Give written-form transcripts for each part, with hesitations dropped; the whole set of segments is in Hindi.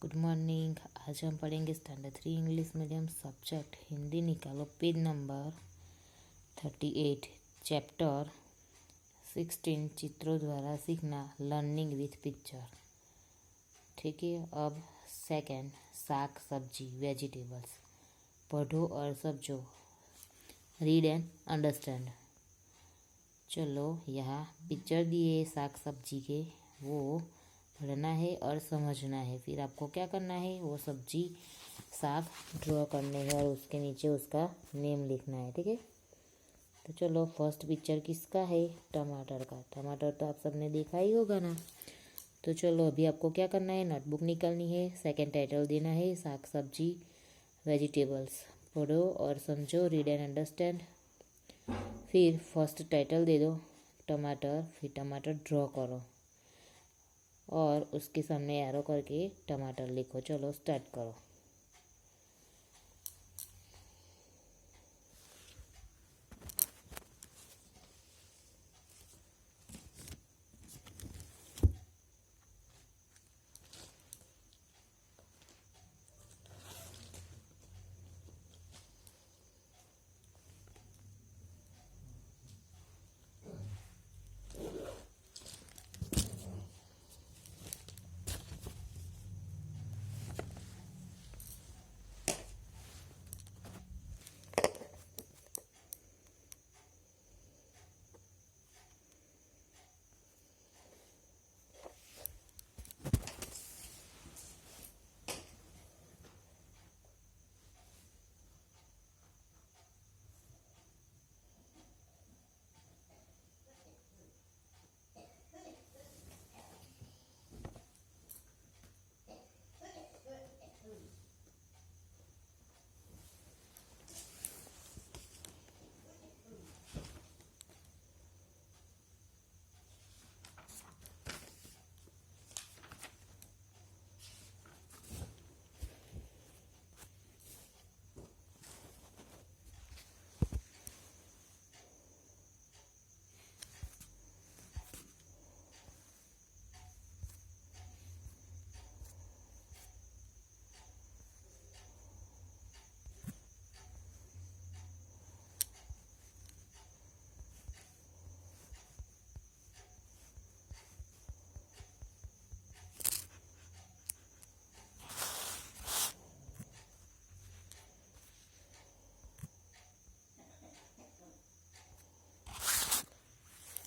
Good morning. आज हम पढ़ेंगे standard 3 English medium subject Hindi. निकालो पेज नंबर 38, चैप्टर 16 चित्रों द्वारा सीखना, लर्निंग विथ पिक्चर। ठीक है। अब सेकंड, साग सब्जी, वेजिटेबल्स। पढ़ो और समझो, रीड एंड अंडरस्टैंड। चलो, यहाँ पिक्चर दिए साग सब्जी के, वो पढ़ना है और समझना है। फिर आपको क्या करना है, वो सब्जी साग ड्रॉ करने हैं और उसके नीचे उसका नेम लिखना है। ठीक है। तो चलो, फर्स्ट पिक्चर किसका है? टमाटर का। टमाटर तो आप सबने देखा ही होगा ना। तो चलो, अभी आपको क्या करना है, नोटबुक निकालनी है। सेकंड टाइटल देना है साग सब्जी वेजिटेबल्स। पढ़ो और समझो, रीड एंड अंडरस्टैंड। फिर फर्स्ट टाइटल दे दो टमाटर, फिर टमाटर ड्रॉ करो और उसके सामने एरो करके टमाटर लिखो। चलो स्टार्ट करो।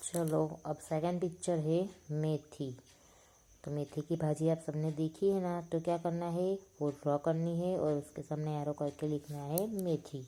चलो, अब सेकंड पिक्चर है मेथी। तो मेथी की भाजी आप सबने देखी है ना। तो क्या करना है, वो ड्रॉ करनी है और उसके सामने एरो करके लिखना है मेथी।